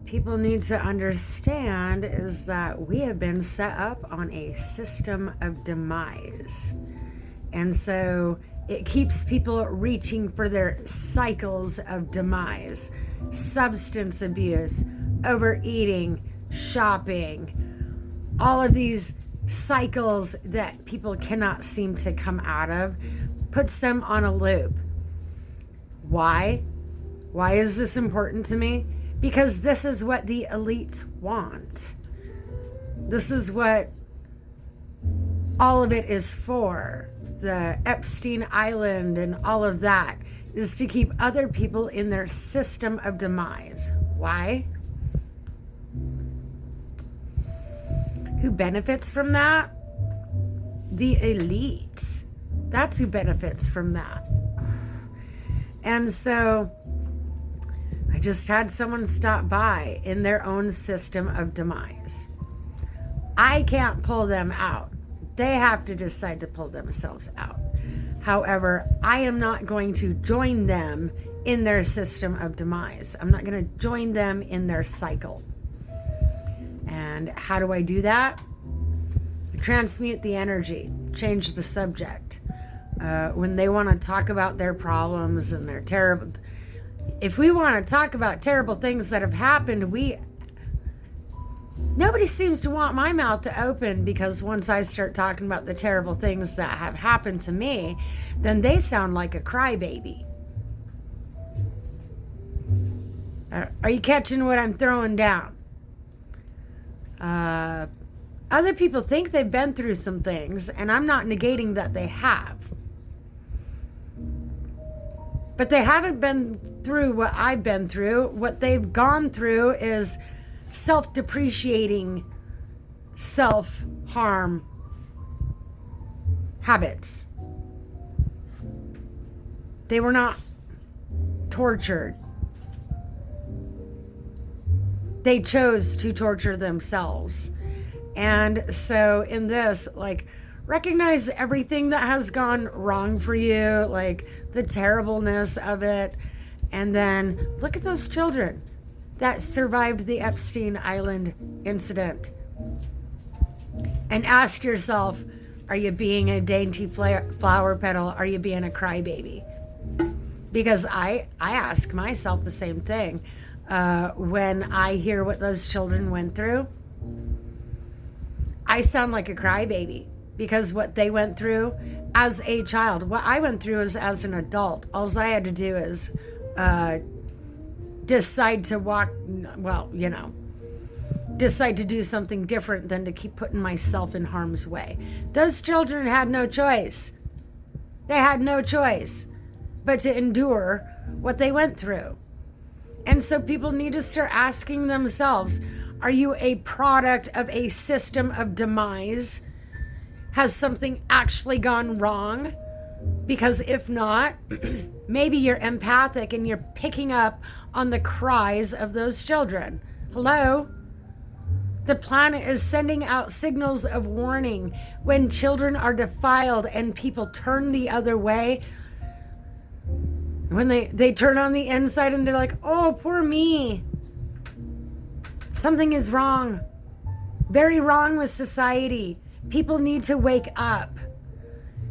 people need to understand is that we have been set up on a system of demise. And so it keeps people reaching for their cycles of demise. Substance abuse, overeating, shopping, all of these cycles that people cannot seem to come out of, puts them on a loop. Why? Why is this important to me? Because this is what the elites want. This is what all of it is for. The Epstein Island and all of that is to keep other people in their system of demise. Why? Who benefits from that? The elites. That's who benefits from that. And so I just had someone stop by in their own system of demise. I can't pull them out. They have to decide to pull themselves out. However, I am not going to join them in their system of demise. I'm not going to join them in their cycle. And how do I do that? Transmute the energy, change the subject. When they want to talk about their problems and their terrible... If we want to talk about terrible things that have happened, nobody seems to want my mouth to open, because once I start talking about the terrible things that have happened to me, then they sound like a crybaby. Are you catching what I'm throwing down? Other people think they've been through some things, and I'm not negating that they have. But they haven't been through what I've been through. What they've gone through is self-depreciating, self-harm habits. They were not tortured. They chose to torture themselves. And so in this, recognize everything that has gone wrong for you, the terribleness of it, and then look at those children that survived the Epstein Island incident. And ask yourself, are you being a dainty flower petal? Are you being a crybaby? Because I ask myself the same thing. When I hear what those children went through, I sound like a crybaby, because what they went through as a child, what I went through is as an adult. All I had to do is decide to decide to do something different than to keep putting myself in harm's way. Those children had no choice. They had no choice but to endure what they went through. And so people need to start asking themselves, are you a product of a system of demise? Has something actually gone wrong? Because if not, maybe you're empathic and you're picking up on the cries of those children. Hello? The planet is sending out signals of warning when children are defiled and people turn the other way. When they turn on the inside and they're like, oh, poor me. Something is wrong. Very wrong with society. People need to wake up.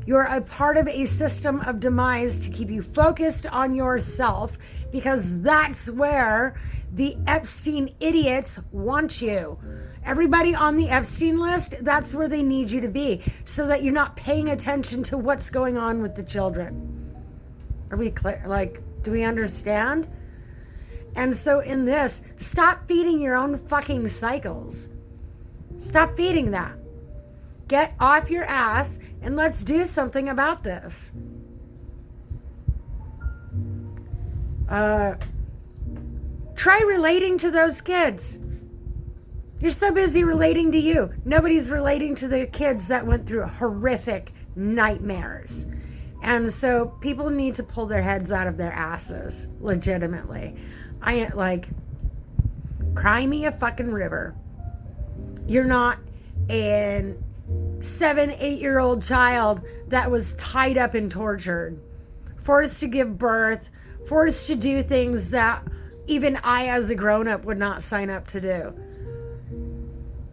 You're a part of a system of demise to keep you focused on yourself, because that's where the Epstein idiots want you. Everybody on the Epstein list, that's where they need you to be, so that you're not paying attention to what's going on with the children. Are we clear? Do we understand? And so in this, stop feeding your own fucking cycles. Stop feeding that. Get off your ass and let's do something about this. Try relating to those kids. You're so busy relating to you. Nobody's relating to the kids that went through horrific nightmares. And so people need to pull their heads out of their asses, legitimately. Cry me a fucking river. You're not a 7-8-year-old child that was tied up and tortured, forced to give birth, forced to do things that even I as a grown-up would not sign up to do.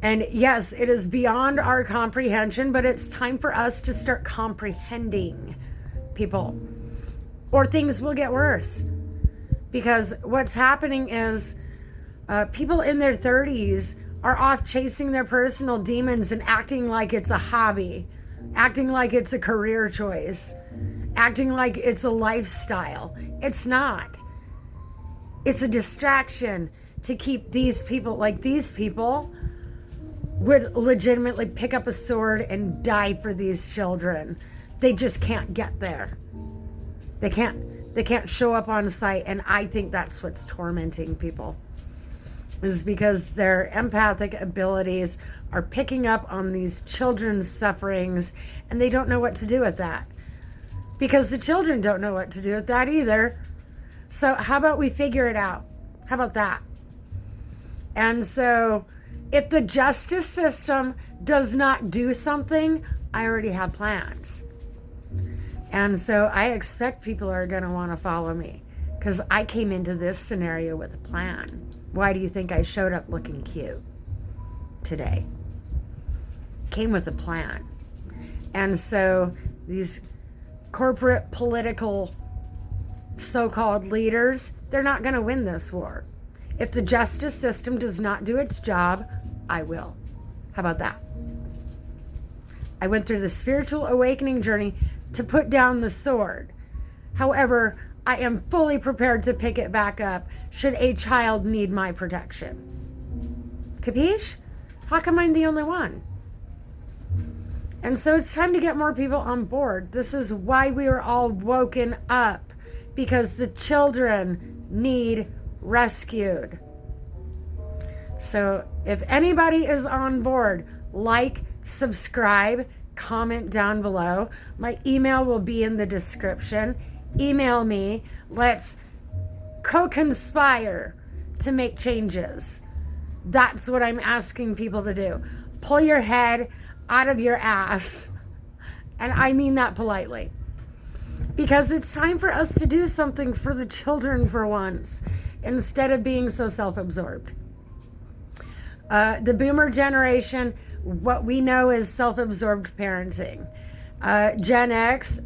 And yes, it is beyond our comprehension, but it's time for us to start comprehending people, or things will get worse. Because what's happening is people in their 30s are off chasing their personal demons and acting like it's a hobby, acting like it's a career choice, acting like it's a lifestyle. It's not. It's a distraction to keep these people, like these people would legitimately pick up a sword and die for these children. They just can't get there. They can't show up on site, and I think that's what's tormenting people, is because their empathic abilities are picking up on these children's sufferings, and they don't know what to do with that, because the children don't know what to do with that either. So how about we figure it out? How about that? And so if the justice system does not do something, I already have plans. And so I expect people are going to want to follow me, because I came into this scenario with a plan. Why do you think I showed up looking cute today? Came with a plan. And so these corporate political so-called leaders, they're not going to win this war. If the justice system does not do its job, I will. How about that? I went through the spiritual awakening journey to put down the sword. However, I am fully prepared to pick it back up should a child need my protection. Capiche? How come I'm the only one? And so it's time to get more people on board. This is why we are all woken up, because the children need rescued. So if anybody is on board, like, subscribe, comment down below. My email will be in the description. Email me. Let's co-conspire to make changes. That's what I'm asking people to do. Pull your head out of your ass. And I mean that politely. Because it's time for us to do something for the children for once, instead of being so self-absorbed. The boomer generation, what we know is self-absorbed parenting. Gen X,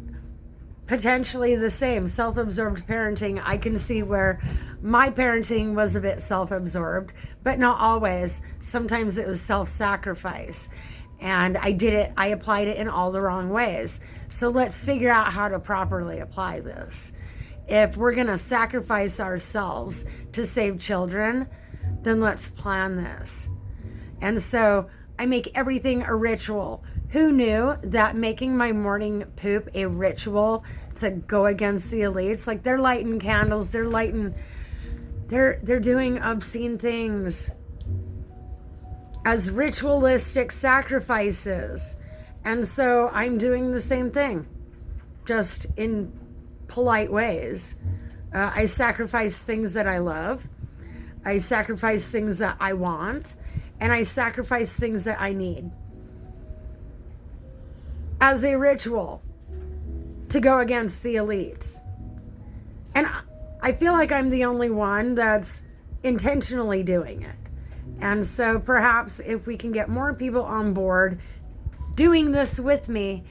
potentially the same, self-absorbed parenting. I can see where my parenting was a bit self-absorbed, but not always. Sometimes it was self-sacrifice. And I applied it in all the wrong ways. So let's figure out how to properly apply this. If we're going to sacrifice ourselves to save children, then let's plan this. And so I make everything a ritual. Who knew that making my morning poop a ritual to go against the elites? Like, they're lighting candles, they're doing obscene things as ritualistic sacrifices. And so I'm doing the same thing, just in polite ways. I sacrifice things that I love. I sacrifice things that I want. And I sacrifice things that I need as a ritual to go against the elites. And I feel like I'm the only one that's intentionally doing it. And so perhaps if we can get more people on board doing this with me,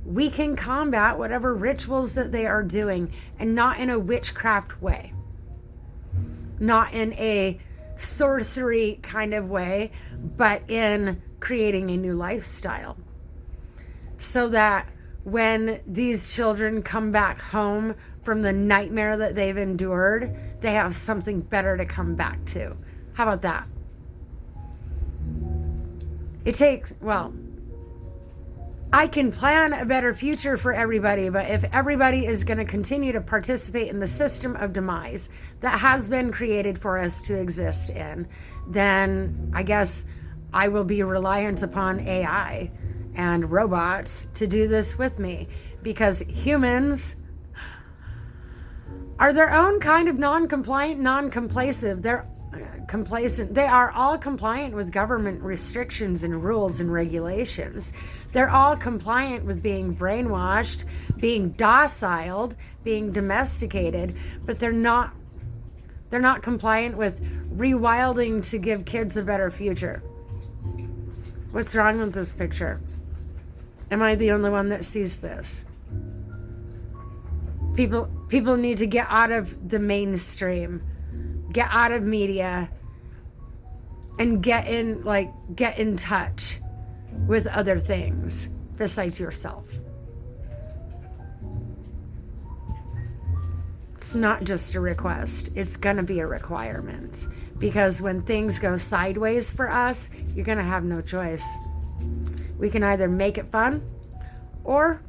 we can combat whatever rituals that they are doing, and not in a witchcraft way, not in a sorcery kind of way, but in creating a new lifestyle, so that when these children come back home from the nightmare that they've endured, they have something better to come back to. How about that? I can plan a better future for everybody, but if everybody is going to continue to participate in the system of demise that has been created for us to exist in, then I guess I will be reliant upon AI and robots to do this with me, because humans are their own kind of non-compliant, non-complacent. They're complacent. They are all compliant with government restrictions and rules and regulations. They're all compliant with being brainwashed, being dociled, being domesticated, but they're not They're not compliant with rewilding to give kids a better future. What's wrong with this picture? Am I the only one that sees this? People need to get out of the mainstream, get out of media, and get in touch with other things besides yourself. It's not just a request, it's gonna be a requirement. Because when things go sideways for us, you're gonna have no choice. We can either make it fun, or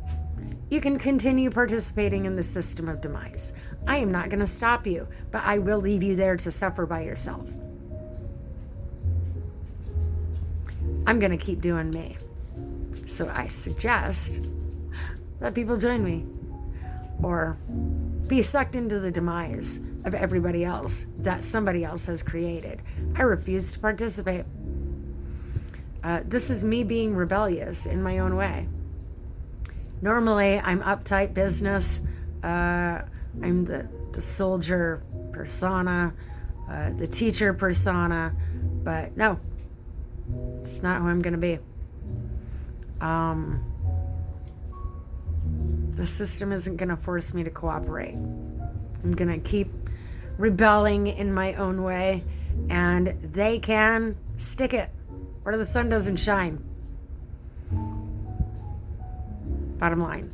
you can continue participating in the system of demise. I am not gonna stop you, but I will leave you there to suffer by yourself. I'm gonna keep doing me. So I suggest that people join me, or be sucked into the demise of everybody else that somebody else has created. I refuse to participate. This is me being rebellious in my own way. Normally, I'm uptight business. I'm the soldier persona, the teacher persona, but no, it's not who I'm going to be. The system isn't going to force me to cooperate. I'm going to keep rebelling in my own way, and they can stick it where the sun doesn't shine. Bottom line.